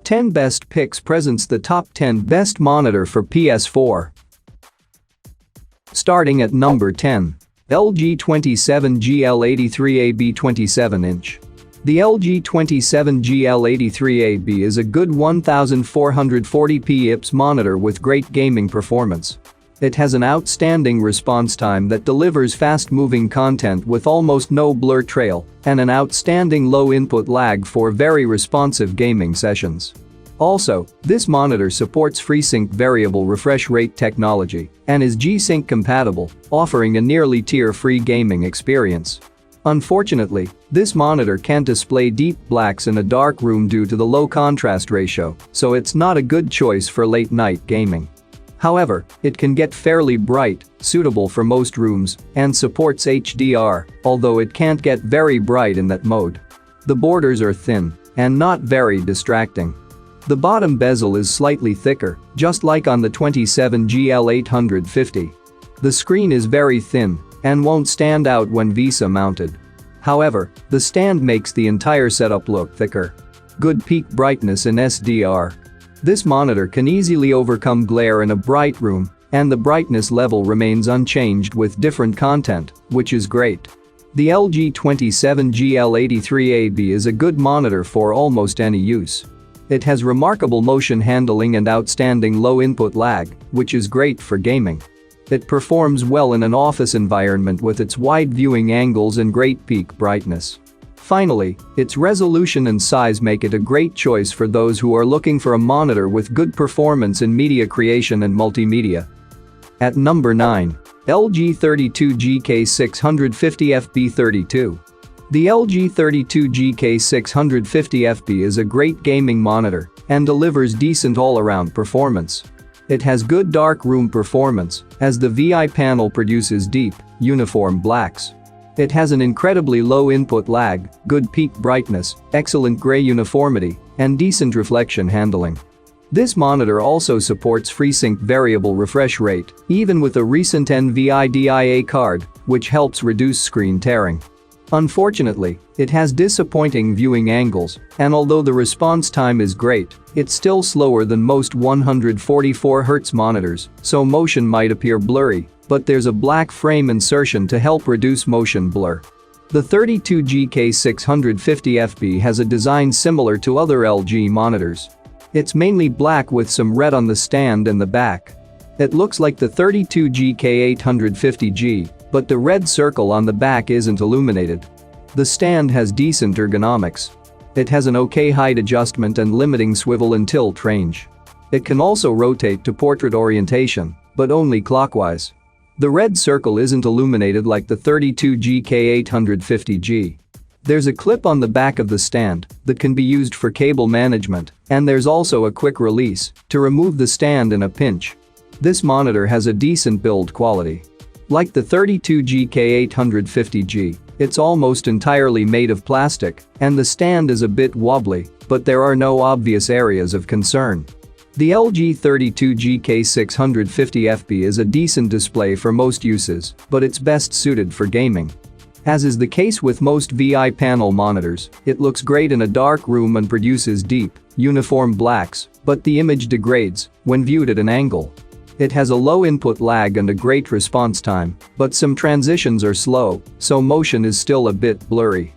10 Best Picks presents the top 10 best monitor for PS4. Starting at number 10. LG 27GL83AB 27-inch. The LG 27GL83AB is a good 1440p IPS monitor with great gaming performance. It has an outstanding response time that delivers fast-moving content with almost no blur trail and an outstanding low input lag for very responsive gaming sessions. Also, this monitor supports FreeSync variable refresh rate technology and is G-Sync compatible, offering a nearly tear-free gaming experience. Unfortunately, this monitor can't display deep blacks in a dark room due to the low contrast ratio, so it's not a good choice for late-night gaming. However, it can get fairly bright, suitable for most rooms, and supports HDR, although it can't get very bright in that mode. The borders are thin and not very distracting. The bottom bezel is slightly thicker, just like on the 27GL850. The screen is very thin and won't stand out when VESA mounted. However, the stand makes the entire setup look thicker. Good peak brightness in SDR. This monitor can easily overcome glare in a bright room, and the brightness level remains unchanged with different content, which is great. The LG 27GL83AB is a good monitor for almost any use. It has remarkable motion handling and outstanding low input lag, which is great for gaming. It performs well in an office environment with its wide viewing angles and great peak brightness. Finally, its resolution and size make it a great choice for those who are looking for a monitor with good performance in media creation and multimedia. At number 9. LG 32GK650FB32. The LG 32GK650FB is a great gaming monitor and delivers decent all-around performance. It has good dark room performance, as the VI panel produces deep, uniform blacks. It has an incredibly low input lag, good peak brightness, excellent gray uniformity, and decent reflection handling. This monitor also supports FreeSync variable refresh rate, even with a recent NVIDIA card, which helps reduce screen tearing. Unfortunately, it has disappointing viewing angles, and although the response time is great, it's still slower than most 144Hz monitors, so motion might appear blurry, but there's a black frame insertion to help reduce motion blur. The 32GK650FB has a design similar to other LG monitors. It's mainly black with some red on the stand and the back. It looks like the 32GK850G, but the red circle on the back isn't illuminated. The stand has decent ergonomics. It has an okay height adjustment and limiting swivel and tilt range. It can also rotate to portrait orientation, but only clockwise. The red circle isn't illuminated like the 32GK850G. There's a clip on the back of the stand that can be used for cable management, and there's also a quick release to remove the stand in a pinch. This monitor has a decent build quality. Like the 32GK850G, it's almost entirely made of plastic, and the stand is a bit wobbly, but there are no obvious areas of concern. The LG 32GK650FB is a decent display for most uses, but it's best suited for gaming. As is the case with most VI panel monitors, it looks great in a dark room and produces deep, uniform blacks, but the image degrades when viewed at an angle. It has a low input lag and a great response time, but some transitions are slow, so motion is still a bit blurry.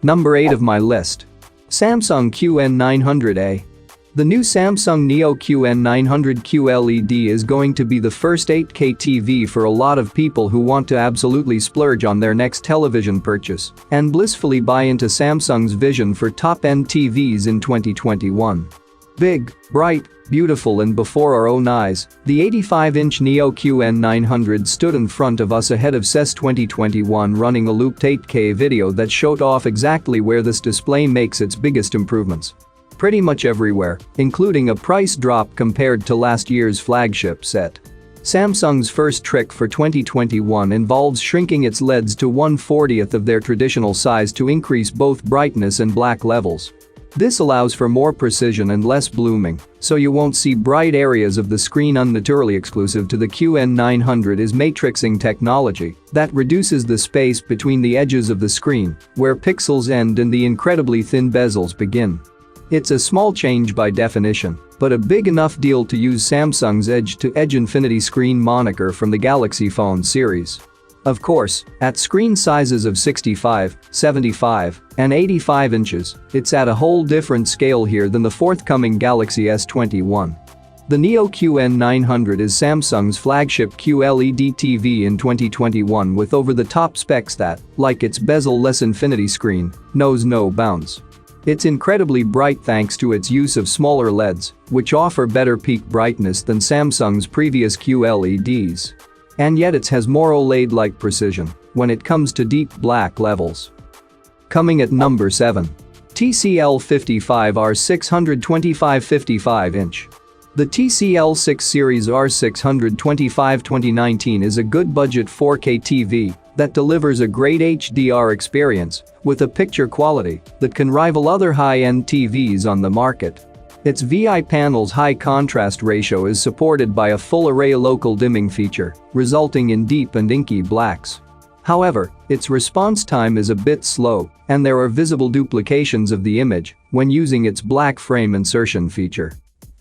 Number 8 of my list. Samsung QN900A. The new Samsung Neo QN900 QLED is going to be the first 8K TV for a lot of people who want to absolutely splurge on their next television purchase and blissfully buy into Samsung's vision for top-end TVs in 2021. Big, bright, beautiful and before our own eyes, the 85-inch Neo QN900 stood in front of us ahead of CES 2021 running a looped 8K video that showed off exactly where this display makes its biggest improvements. Pretty much everywhere, including a price drop compared to last year's flagship set. Samsung's first trick for 2021 involves shrinking its LEDs to 1/40th of their traditional size to increase both brightness and black levels. This allows for more precision and less blooming, so you won't see bright areas of the screen. Unnaturally exclusive to the QN900 is matrixing technology that reduces the space between the edges of the screen, where pixels end and the incredibly thin bezels begin. It's a small change by definition, but a big enough deal to use Samsung's edge-to-edge infinity screen moniker from the Galaxy phone series. Of course, at screen sizes of 65, 75, and 85 inches, it's at a whole different scale here than the forthcoming Galaxy S21. The Neo QN900 is Samsung's flagship QLED TV in 2021 with over-the-top specs that, like its bezel-less infinity screen, knows no bounds. It's incredibly bright thanks to its use of smaller LEDs, which offer better peak brightness than Samsung's previous QLEDs. And yet it has more OLED-like precision when it comes to deep black levels. Coming at number 7. TCL55 R625 55-inch. The TCL6 series R625 2019 is a good budget 4K TV that delivers a great HDR experience with a picture quality that can rival other high-end TVs on the market. Its VI panel's high contrast ratio is supported by a full-array local dimming feature, resulting in deep and inky blacks. However, its response time is a bit slow, and there are visible duplications of the image when using its black frame insertion feature.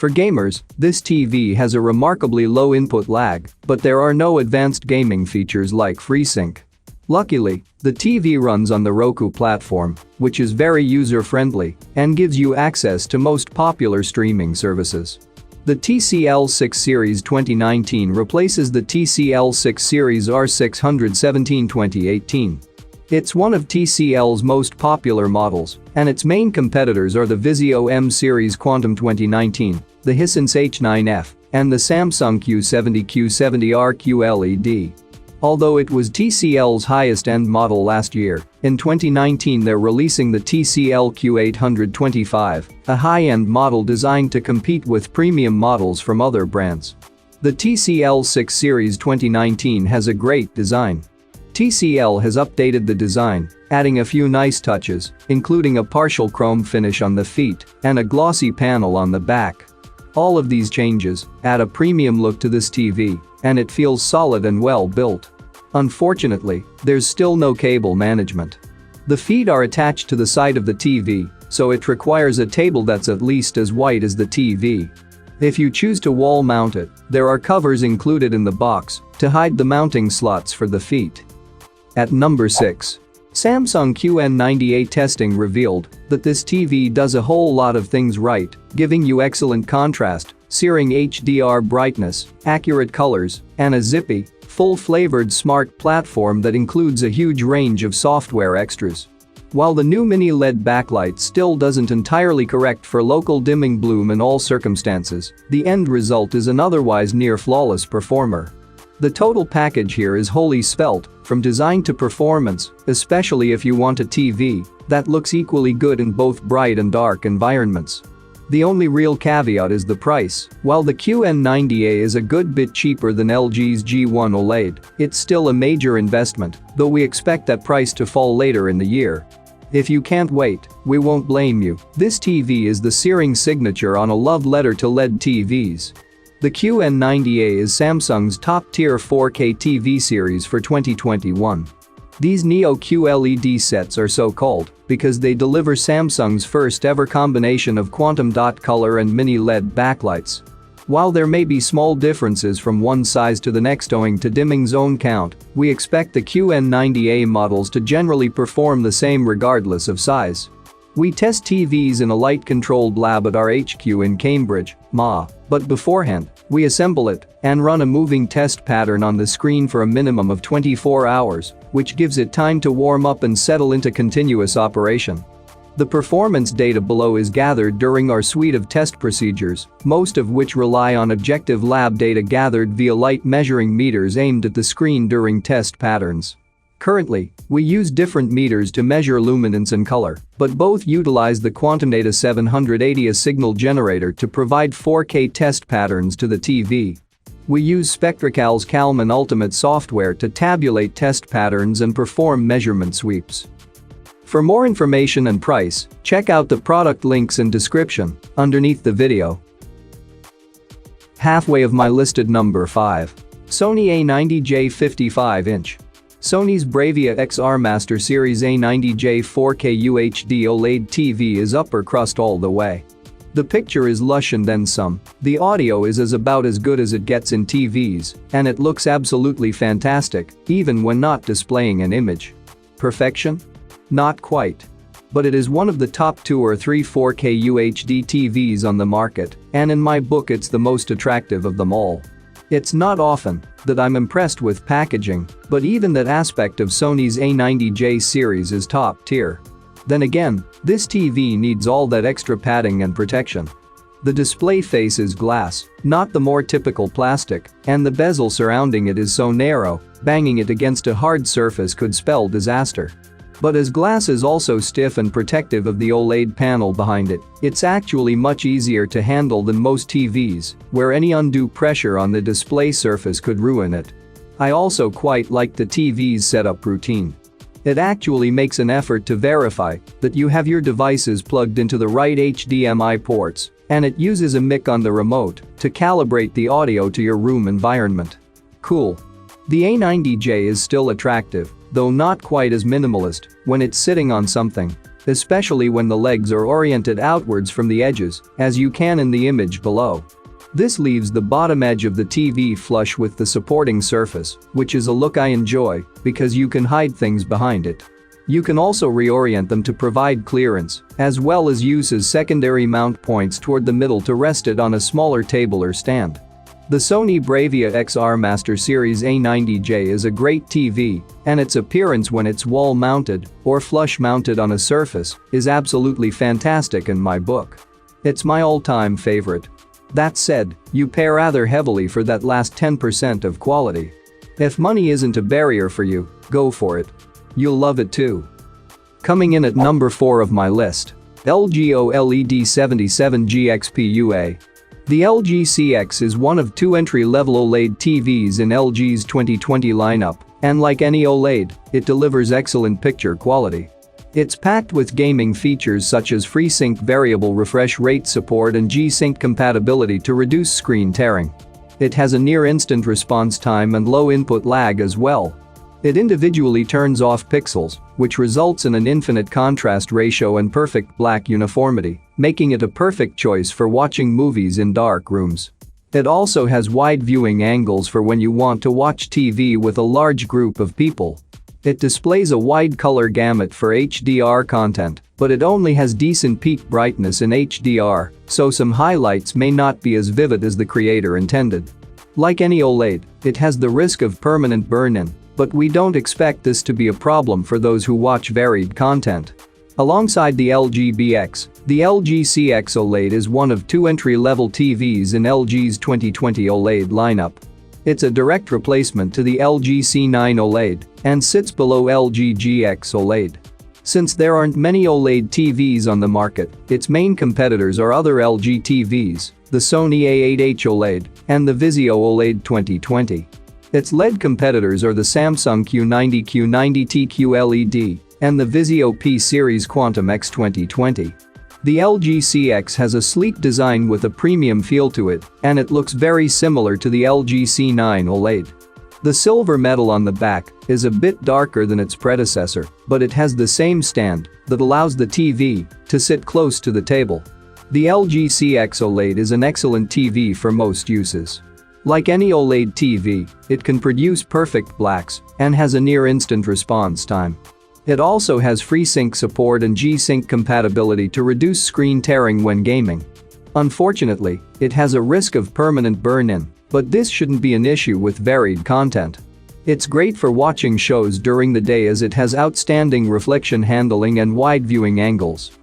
For gamers, this TV has a remarkably low input lag, but there are no advanced gaming features like FreeSync. Luckily, the TV runs on the Roku platform, which is very user-friendly and gives you access to most popular streaming services. The TCL6 Series 2019 replaces the TCL6 Series R617 2018. It's one of TCL's most popular models, and its main competitors are the Vizio M Series Quantum 2019, the Hisense H9F, and the Samsung Q70-Q70R QLED. Although it was TCL's highest-end model last year, in 2019 they're releasing the TCL Q825, a high-end model designed to compete with premium models from other brands. The TCL6 Series 2019 has a great design. TCL has updated the design, adding a few nice touches, including a partial chrome finish on the feet and a glossy panel on the back. All of these changes add a premium look to this TV, and it feels solid and well built. Unfortunately, there's still no cable management. The feet are attached to the side of the TV, so it requires a table that's at least as wide as the TV. If you choose to wall mount it, there are covers included in the box to hide the mounting slots for the feet. At number 6. Samsung QN98 testing revealed that this TV does a whole lot of things right, giving you excellent contrast, searing HDR brightness, accurate colors, and a zippy, full-flavored smart platform that includes a huge range of software extras. While the new mini LED backlight still doesn't entirely correct for local dimming bloom in all circumstances, the end result is an otherwise near-flawless performer. The total package here is wholly svelte, from design to performance, especially if you want a TV that looks equally good in both bright and dark environments. The only real caveat is the price. While the QN90A is a good bit cheaper than LG's G1 OLED, it's still a major investment, though we expect that price to fall later in the year. If you can't wait, we won't blame you. This TV is the searing signature on a love letter to LED TVs. The QN90A is Samsung's top-tier 4K TV series for 2021. These Neo QLED sets are so called because they deliver Samsung's first-ever combination of quantum dot color and mini LED backlights. While there may be small differences from one size to the next owing to dimming zone count, we expect the QN90A models to generally perform the same regardless of size. We test TVs in a light-controlled lab at our HQ in Cambridge, MA, but beforehand, we assemble it and run a moving test pattern on the screen for a minimum of 24 hours, which gives it time to warm up and settle into continuous operation. The performance data below is gathered during our suite of test procedures, most of which rely on objective lab data gathered via light measuring meters aimed at the screen during test patterns. Currently, we use different meters to measure luminance and color, but both utilize the Quantum Data 780 as signal generator to provide 4K test patterns to the TV. We use Spectracal's Kalman Ultimate software to tabulate test patterns and perform measurement sweeps. For more information and price, check out the product links in description underneath the video. Halfway of my listed number 5. Sony A90J55-inch. Sony's Bravia XR Master Series A90J4K UHD OLED TV is upper crust all the way. The picture is lush and then some, the audio is about as good as it gets in TVs, and it looks absolutely fantastic, even when not displaying an image. Perfection? Not quite. But it is one of the top 2 or 3 4K UHD TVs on the market, and in my book it's the most attractive of them all. It's not often that I'm impressed with packaging, but even that aspect of Sony's A90J series is top tier. Then again, this TV needs all that extra padding and protection. The display face is glass, not the more typical plastic, and the bezel surrounding it is so narrow, banging it against a hard surface could spell disaster. But as glass is also stiff and protective of the OLED panel behind it, it's actually much easier to handle than most TVs, where any undue pressure on the display surface could ruin it. I also quite like the TV's setup routine. It actually makes an effort to verify that you have your devices plugged into the right HDMI ports, and it uses a mic on the remote to calibrate the audio to your room environment. Cool. The A90J is still attractive, though not quite as minimalist when it's sitting on something, especially when the legs are oriented outwards from the edges, as you can in the image below. This leaves the bottom edge of the TV flush with the supporting surface, which is a look I enjoy because you can hide things behind it. You can also reorient them to provide clearance, as well as use as secondary mount points toward the middle to rest it on a smaller table or stand. The Sony Bravia XR Master Series A90J is a great TV, and its appearance when it's wall-mounted or flush-mounted on a surface is absolutely fantastic in my book. It's my all-time favorite. That said, you pay rather heavily for that last 10% of quality. If money isn't a barrier for you, go for it. You'll love it too. Coming in at number 4 of my list, LG OLED 77G XPUA. The LG CX is one of 2 entry-level OLED TVs in LG's 2020 lineup, and like any OLED, it delivers excellent picture quality. It's packed with gaming features such as FreeSync variable refresh rate support and G-Sync compatibility to reduce screen tearing. It has a near-instant response time and low input lag as well. It individually turns off pixels, which results in an infinite contrast ratio and perfect black uniformity, making it a perfect choice for watching movies in dark rooms. It also has wide viewing angles for when you want to watch TV with a large group of people. It displays a wide color gamut for HDR content, but it only has decent peak brightness in HDR, so some highlights may not be as vivid as the creator intended. Like any OLED, it has the risk of permanent burn-in, but we don't expect this to be a problem for those who watch varied content. Alongside the LG BX, the LG CX OLED is one of 2 entry-level TVs in LG's 2020 OLED lineup. It's a direct replacement to the LG C9 OLED and sits below LG GX OLED. Since there aren't many OLED TVs on the market, its main competitors are other LG TVs, the Sony A80J OLED and the Vizio OLED 2020. Its LED competitors are the Samsung Q90 Q90TQ LED and the Vizio P Series Quantum X 2020. The LG CX has a sleek design with a premium feel to it, and it looks very similar to the LG C9 OLED. The silver metal on the back is a bit darker than its predecessor, but it has the same stand that allows the TV to sit close to the table. The LG CX OLED is an excellent TV for most uses. Like any OLED TV, it can produce perfect blacks and has a near-instant response time. It also has FreeSync support and G-Sync compatibility to reduce screen tearing when gaming. Unfortunately, it has a risk of permanent burn-in, but this shouldn't be an issue with varied content. It's great for watching shows during the day as it has outstanding reflection handling and wide viewing angles.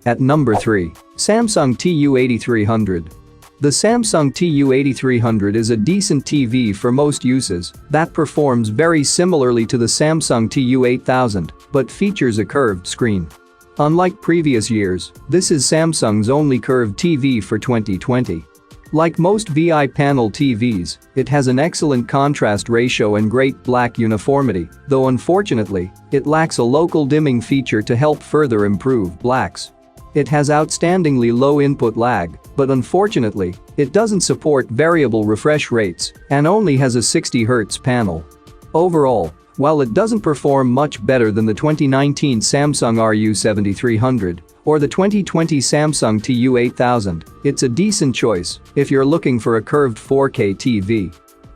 At number 3, Samsung TU8300. The Samsung TU8300 is a decent TV for most uses that performs very similarly to the Samsung TU8000, but features a curved screen. Unlike previous years, this is Samsung's only curved TV for 2020. Like most VI panel TVs, it has an excellent contrast ratio and great black uniformity, though unfortunately, it lacks a local dimming feature to help further improve blacks. It has outstandingly low input lag, but unfortunately, it doesn't support variable refresh rates and only has a 60Hz panel. Overall, While it doesn't perform much better than the 2019 Samsung RU7300 or the 2020 Samsung TU8000, it's a decent choice if you're looking for a curved 4K TV.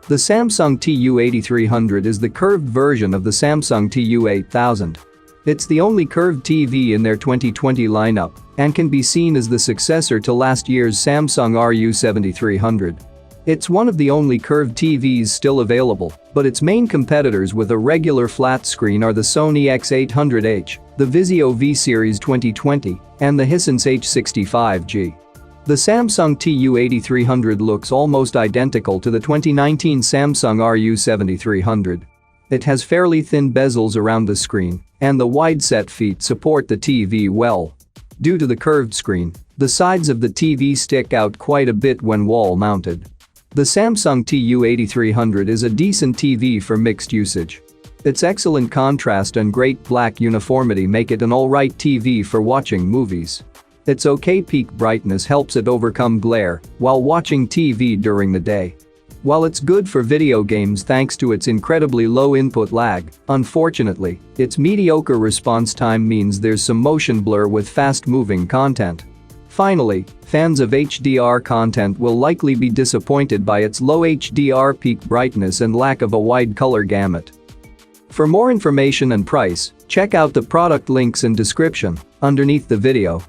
The Samsung TU8300 is the curved version of the Samsung TU8000. It's the only curved TV in their 2020 lineup and can be seen as the successor to last year's Samsung RU7300. It's one of the only curved TVs still available, but its main competitors with a regular flat screen are the Sony A90J55, the Vizio V-Series 2020, and the Hisense H65G. The Samsung TU8300 looks almost identical to the 2019 Samsung RU7300. It has fairly thin bezels around the screen, and the wide-set feet support the TV well. Due to the curved screen, the sides of the TV stick out quite a bit when wall-mounted. The Samsung TU8300 is a decent TV for mixed usage. Its excellent contrast and great black uniformity make it an alright TV for watching movies. Its okay peak brightness helps it overcome glare while watching TV during the day. While it's good for video games thanks to its incredibly low input lag, unfortunately, its mediocre response time means there's some motion blur with fast-moving content. Finally, fans of HDR content will likely be disappointed by its low HDR peak brightness and lack of a wide color gamut. For more information and price, check out the product links in description underneath the video.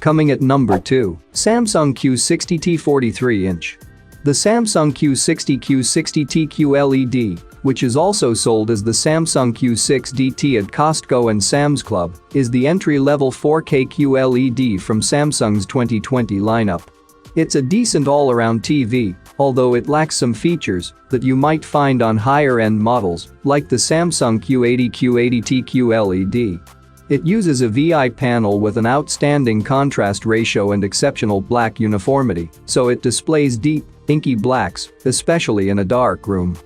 Coming at number 2, Samsung Q60T 43-inch. The Samsung Q60T QLED, which is also sold as the Samsung Q6DT at Costco and Sam's Club, is the entry-level 4K QLED from Samsung's 2020 lineup. It's a decent all-around TV, although it lacks some features that you might find on higher-end models like the Samsung Q80T QLED. It uses a VI panel with an outstanding contrast ratio and exceptional black uniformity, so it displays deep, inky blacks, especially in a dark room.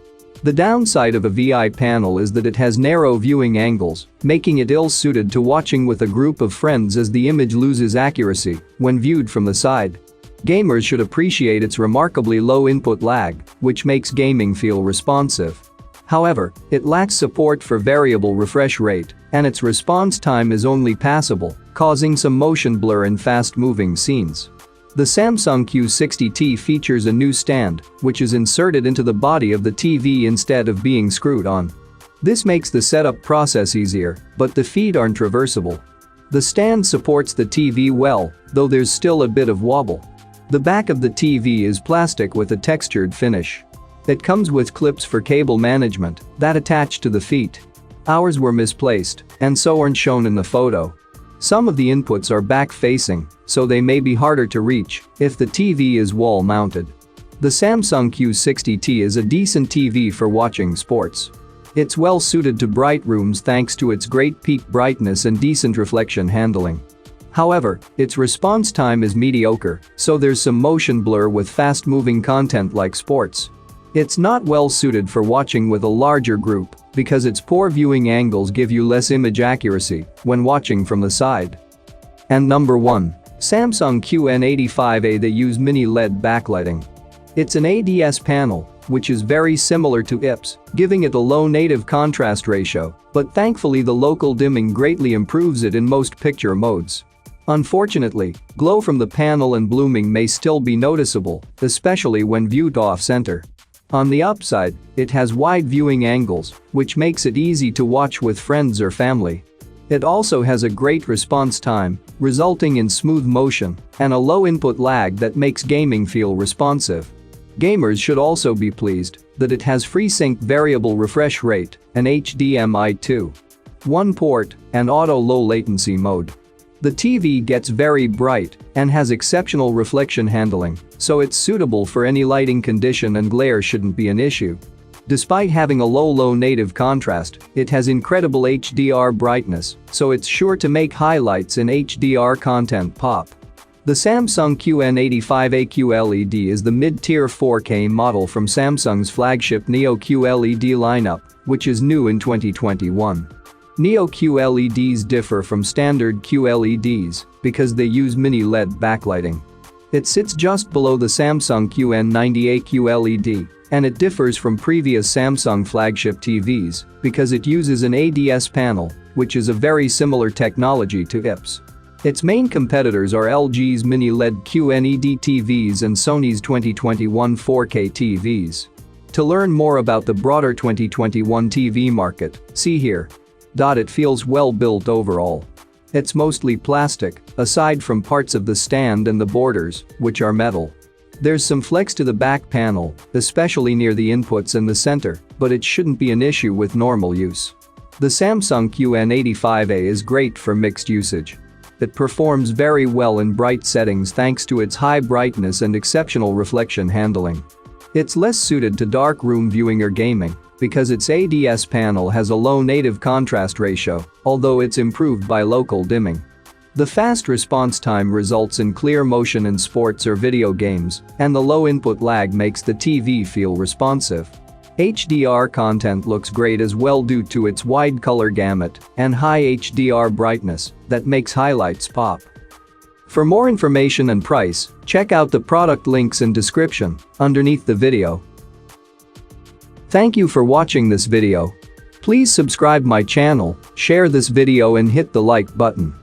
The downside of a VI panel is that it has narrow viewing angles, making it ill-suited to watching with a group of friends as the image loses accuracy when viewed from the side. Gamers should appreciate its remarkably low input lag, which makes gaming feel responsive. However, it lacks support for variable refresh rate, and its response time is only passable, causing some motion blur in fast-moving scenes. The Samsung Q60T features a new stand, which is inserted into the body of the TV instead of being screwed on. This makes the setup process easier, but the feet aren't reversible. The stand supports the TV well, though there's still a bit of wobble. The back of the TV is plastic with a textured finish. It comes with clips for cable management that attach to the feet. Ours were misplaced, and so aren't shown in the photo. Some of the inputs are back-facing, so they may be harder to reach if the TV is wall-mounted. The Samsung Q60T is a decent TV for watching sports. It's well-suited to bright rooms thanks to its great peak brightness and decent reflection handling. However, its response time is mediocre, so there's some motion blur with fast-moving content like sports. It's not well-suited for watching with a larger group because its poor viewing angles give you less image accuracy when watching from the side. And number 1. Samsung QN85A. They use mini LED backlighting. It's an ADS panel, which is very similar to IPS, giving it a low native contrast ratio, but thankfully the local dimming greatly improves it in most picture modes. Unfortunately, glow from the panel and blooming may still be noticeable, especially when viewed off-center. On the upside, it has wide viewing angles, which makes it easy to watch with friends or family. It also has a great response time, resulting in smooth motion and a low input lag that makes gaming feel responsive. Gamers should also be pleased that it has FreeSync variable refresh rate, an HDMI 2.1 port, and auto low latency mode. The TV gets very bright and has exceptional reflection handling, so it's suitable for any lighting condition and glare shouldn't be an issue. Despite having a low native contrast, it has incredible HDR brightness, so it's sure to make highlights in HDR content pop. The Samsung QN85A QLED is the mid-tier 4K model from Samsung's flagship Neo QLED lineup, which is new in 2021. Neo QLEDs differ from standard QLEDs because they use mini LED backlighting. It sits just below the Samsung QN90A LED, and it differs from previous Samsung flagship TVs because it uses an ADS panel, which is a very similar technology to IPS. Its main competitors are LG's Mini LED QNED TVs and Sony's 2021 4K TVs. To learn more about the broader 2021 TV market, see here. It feels well built overall. It's mostly plastic, aside from parts of the stand and the borders, which are metal. There's some flex to the back panel, especially near the inputs and the center, but it shouldn't be an issue with normal use. The Samsung QN85A is great for mixed usage. It performs very well in bright settings thanks to its high brightness and exceptional reflection handling. It's less suited to dark room viewing or gaming because its ADS panel has a low native contrast ratio, although it's improved by local dimming. The fast response time results in clear motion in sports or video games, and the low input lag makes the TV feel responsive. HDR content looks great as well due to its wide color gamut and high HDR brightness that makes highlights pop. For more information and price, check out the product links in description underneath the video. Thank you for watching this video. Please subscribe my channel, share this video and hit the like button.